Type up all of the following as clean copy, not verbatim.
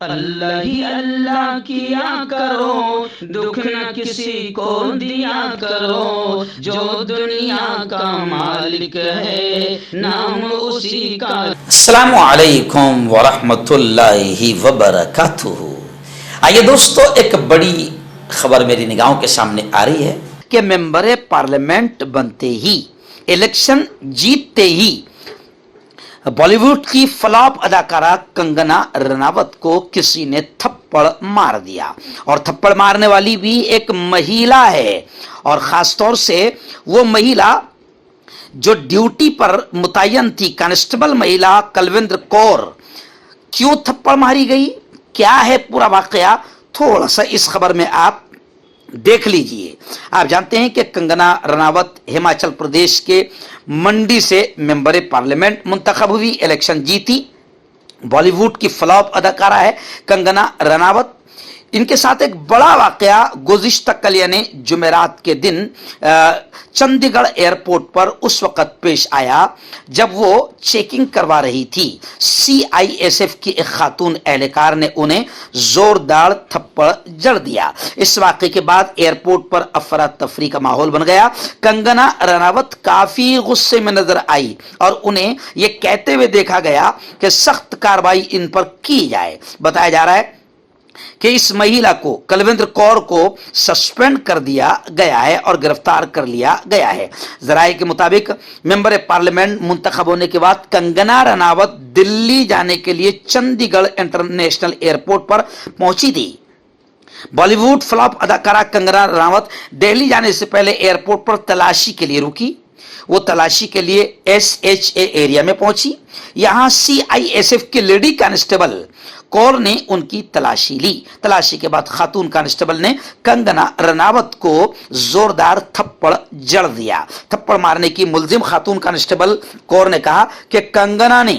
اللہ ہی اللہ کیا کرو، دکھ نہ کسی کو دیا کرو، جو دنیا کا مالک ہے نام اسی کا۔ السلام علیکم ورحمۃ اللہ وبرکاتہ۔ آئیے دوستو، ایک بڑی خبر میری نگاہوں کے سامنے آ رہی ہے کہ ممبر پارلیمنٹ بنتے ہی، الیکشن جیتتے ہی بالی ووڈ کی فلاپ اداکارہ کنگنا رناوت کو کسی نے تھپڑ مار دیا، اور تھپڑ مارنے والی بھی ایک مہیلا ہے، اور خاص طور سے وہ مہیلا جو ڈیوٹی پر متعین تھی، کانسٹیبل مہیلا کلویندر کور۔ کیوں تھپڑ ماری گئی، کیا ہے پورا واقعہ، تھوڑا سا اس خبر میں آپ دیکھ لیجئے۔ آپ جانتے ہیں کہ کنگنا رناوت ہماچل پردیش کے منڈی سے ممبر پارلیمنٹ منتخب ہوئی، الیکشن جیتی۔ بالی ووڈ کی فلاپ اداکارہ ہے کنگنا رناوت۔ ان کے ساتھ ایک بڑا واقعہ گزشتہ کل یعنی جمعرات کے دن چندی گڑھ ایئرپورٹ پر اس وقت پیش آیا جب وہ چیکنگ کروا رہی تھی۔ CISF کی ایک خاتون اہلکار نے انہیں زوردار تھپڑ جڑ دیا۔ اس واقعے کے بعد ایئرپورٹ پر افراتفری کا ماحول بن گیا۔ کنگنا رناوت کافی غصے میں نظر آئی اور انہیں یہ کہتے ہوئے دیکھا گیا کہ سخت کارروائی ان پر کی جائے۔ بتایا جا رہا ہے کہ اس مہیلا کو، کلویندر کور کو سسپینڈ کر دیا گیا ہے اور گرفتار کر لیا گیا ہے۔ ذرائع کے مطابق ممبر پارلیمنٹ منتخب ہونے کے بعد کنگنا رناوت دلی جانے کے لیے چندی گڑھ انٹرنیشنل ایئرپورٹ پر پہنچی تھی۔ بالی ووڈ فلاپ اداکارہ کنگنا رناوت دہلی جانے سے پہلے ایئرپورٹ پر تلاشی کے لیے رکی۔ وہ تلاشی کے لیے SHA ایریا میں پہنچی۔ یہاں CISF کے لیڈی کانسٹیبل کور نے ان کی تلاشی لی۔ تلاشی کے بعد خاتون کانسٹیبل نے کنگنا رناوت کو زوردار تھپڑ جڑ دیا۔ تھپڑ مارنے کی ملزم خاتون کانسٹیبل کور نے کہا کہ کنگنا نے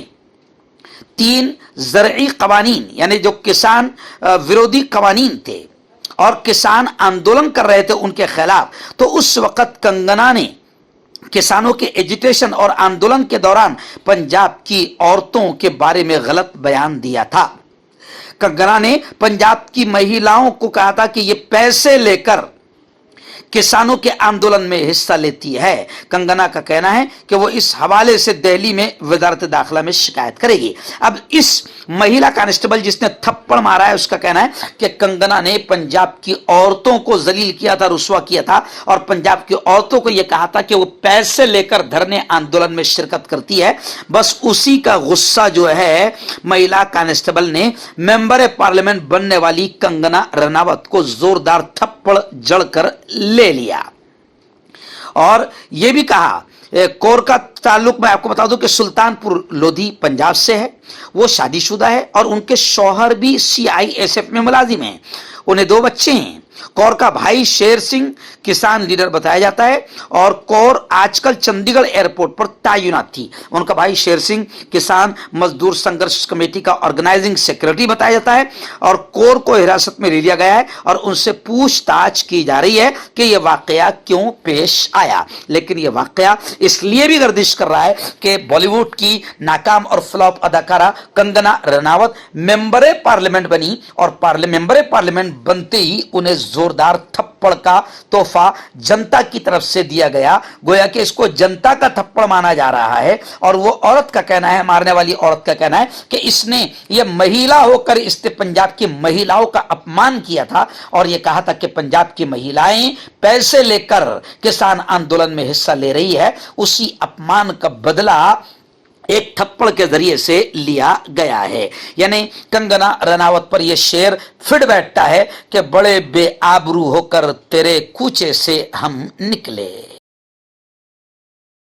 3 زرعی قوانین یعنی جو کسان ویرودھی قوانین تھے اور کسان آندولن کر رہے تھے ان کے خلاف، تو اس وقت کنگنا نے کسانوں کے ایجیٹیشن اور آندولن کے دوران پنجاب کی عورتوں کے بارے میں غلط بیان دیا تھا۔ کنگنا نے پنجاب کی مہیلاؤں کو کہا تھا کہ یہ پیسے لے کر کسانوں کے آندولن میں حصہ لیتی ہے۔ کنگنا کا کہنا ہے کہ وہ اس حوالے سے دہلی میں وزارت داخلہ میں شکایت کرے گی۔ اب اس مہیلا کانسٹیبل جس نے تھپڑ مارا ہے اس کا کہنا ہے کہ کنگنا نے پنجاب کی عورتوں کو ذلیل کیا تھا، رسوا کیا تھا، اور پنجاب کی عورتوں کو یہ کہا تھا کہ وہ پیسے لے کر دھرنے آندولن میں شرکت کرتی ہے۔ بس اسی کا غصہ جو ہے مہیلا کانسٹیبل نے ممبر پارلیمنٹ بننے والی کنگنا رناوت کو زوردار تھپڑ جڑ کر لے لیا، اور یہ بھی کہا کور کا تعلق میں آپ کو بتا دوں کہ سلطان پور لودھی پنجاب سے ہے۔ وہ شادی شدہ ہے اور ان کے شوہر بھی CISF میں ملازم ہیں۔ انہیں 2 بچے ہیں۔ کور کا بھائی شیر سنگھ کسان لیڈر بتایا جاتا ہے، اور کور آج کل چندی گڑھ ایئرپورٹ پر تعینات تھی۔ ان کا بھائی شیر سنگھ کسان مزدور سنگھرش کمیٹی کا آرگنائزنگ سیکرٹری بتایا جاتا ہے، اور کور کو حراست میں لے لیا گیا ہے اور ان سے پوچھ تاچھ کی جا رہی ہے کہ یہ واقعہ کیوں پیش آیا۔ لیکن یہ واقعہ اس لیے بھی گردش کر رہا ہے کہ بالی ووڈ کی ناکام اور فلاپ اداکارہ کنگنا رناوت ممبر پارلیمنٹ بنی، اور ممبر پارلیمنٹ بنتے ہی انہیں زوردار تھپڑ کا تحفہ جنتا کی طرف سے دیا گیا۔ گویا کہ اس کو جنتا کا تھپڑ مانا جا رہا ہے، اور وہ عورت کا کہنا ہے، مارنے والی عورت کا کہنا ہے کہ اس نے یہ مہیلا ہو کر اس نے پنجاب کی مہیلاؤں کا اپمان کیا تھا، اور یہ کہا تھا کہ پنجاب کی مہیلائیں پیسے لے کر کسان آندولن میں حصہ لے رہی ہے۔ اسی اپمان کا بدلہ ایک تھپڑ کے ذریعے سے لیا گیا ہے۔ یعنی کنگنا رناوت پر یہ شعر پھٹ بیٹھتا ہے کہ بڑے بے آبرو ہو کر تیرے کوچے سے ہم نکلے۔